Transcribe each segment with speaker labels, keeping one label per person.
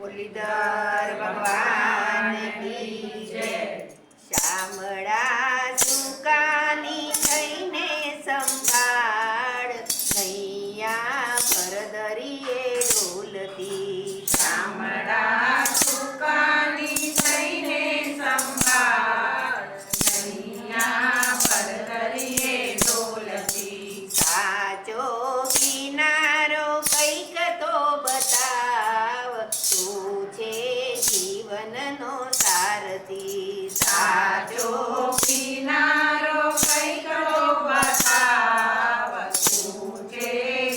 Speaker 1: મુરલીધર ભગવાન કી જય। શામળા સુકાની થઈને સંભાળ, નૈયા પર દરિયે ડોલતી।
Speaker 2: શામળા સુકાની થઈને સંભાળ, નૈયા પર દરિયે ડોલતી।
Speaker 1: સાચો કિનારો કઈક તો બતાવ, તું છે જીવનનો સારથી।
Speaker 2: સાચો કિનારો કઈક તો બતાવ, તું છે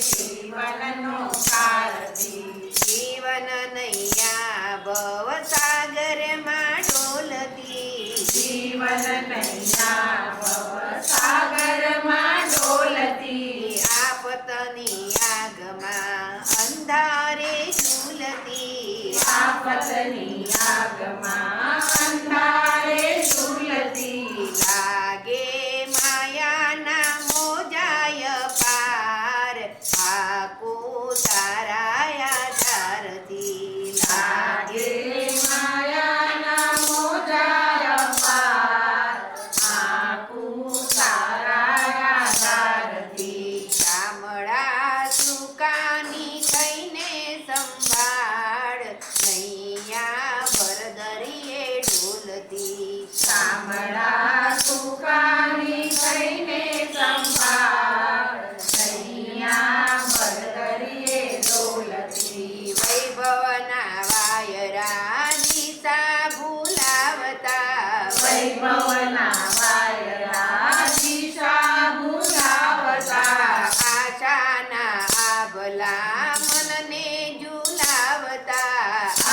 Speaker 2: જીવનનો સારથી।
Speaker 1: જીવન નૈયા ભવસાગરમાં ડોલતી।
Speaker 2: જીવન નૈયા ભવસાગરમાં ડોલતી।
Speaker 1: આપતની આગમાં અંધારે ઝૂલતી।
Speaker 2: આફતની આગમાં અંધારે ઝૂલતી।
Speaker 1: લાગે માયાના મોજાય પાર, આકું તારા આધારથી।
Speaker 2: લાગે માયાના મોજાય પાર, આખું તારા આધારથી।
Speaker 1: શામળા સુકાની થઈને સંભાળ, નૈયા પર દરિયે ડોલતી।
Speaker 2: શામળા સુકાની થઈને સંભાળ, નૈયા પર દરિયે ડોલતી।
Speaker 1: વૈભવના વાયરા દિશા ભૂલાવતા।
Speaker 2: વૈભવના વાયરા દિશા ભૂલાવતા।
Speaker 1: આશાના આભલા મનને ઝુલાવતા।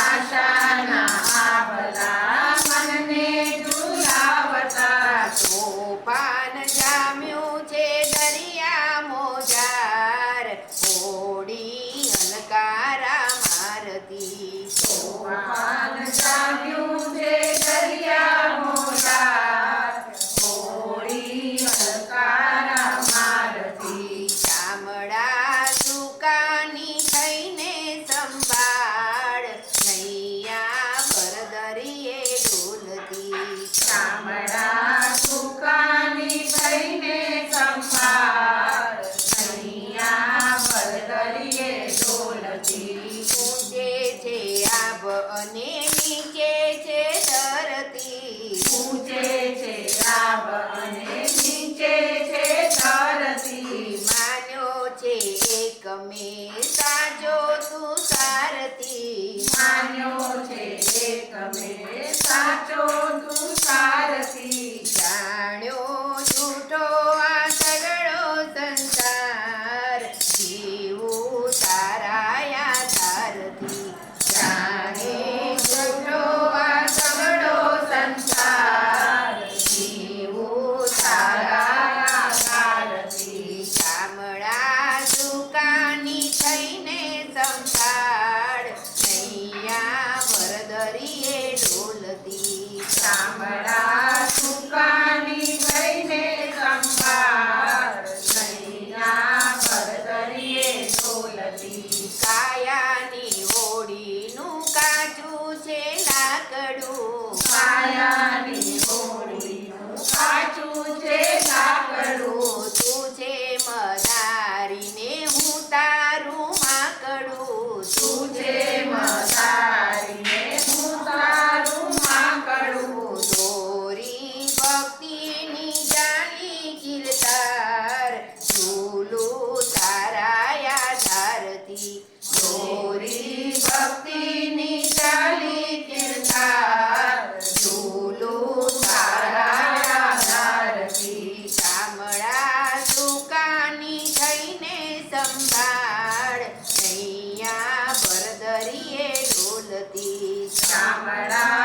Speaker 2: આશાના આભલા મનને ઝુલાવતા।
Speaker 1: તોફાન જામ્યું છે દરિયા મોજાર, હોડી હલકારા મારતી।
Speaker 2: તોફાન જામ્યું છે દરિયા મોજાર, હોડી હલકારા મારતી।
Speaker 1: શામળા સુકાની થઈને સંભાળ, નૈયા પર દરિયે ડોલતી।
Speaker 2: શામળા સુકાની થઈને સંભાળ, નૈયા પર દરિયે ડોલતી।
Speaker 1: ઊંચે છે આભ અને નીચે છે ધરતી।
Speaker 2: ઊંચે છે આભ અને નીચે છે ધરતી।
Speaker 1: માન્યો છે એક મેં સાજો તું સારથી।
Speaker 2: માન્યો છે એક મેં સાચો તું સારથી।
Speaker 1: જાણ્યો જૂઠો આ સગળો સંસાર, જીવું તારા આધારથી।
Speaker 2: જાણે જૂઠો આ સગળો સંસાર, જીવું તારા આધારથી।
Speaker 1: શામળા સુકાની થઈને સંભાળ, નૈયા પર દરિયે ડોલતી।
Speaker 2: શામળા સુકાની થઈને સંભાળ, નૈયા પર દરિયે ડોલતી।
Speaker 1: કાયાની હોડીનું કાચું છે લાકડું।
Speaker 2: કાયાની હોડીનું કાચું છે લાકડું।
Speaker 1: તું છે મદારીને હું તારું માકડું।
Speaker 2: તું છે મદારીને હું તારું માકડું।
Speaker 1: દોરી ભક્તિની જાલી કિલતાર, ઝૂલું તારા આધારથી।
Speaker 2: દોરી ભક્તિની ચાલી કિરદાર, ઝૂલું તારા આધારથી।
Speaker 1: શામળા સુકાની થઈને સંભાળ, નૈયા પર દરિયે ડોલતી।
Speaker 2: શામળા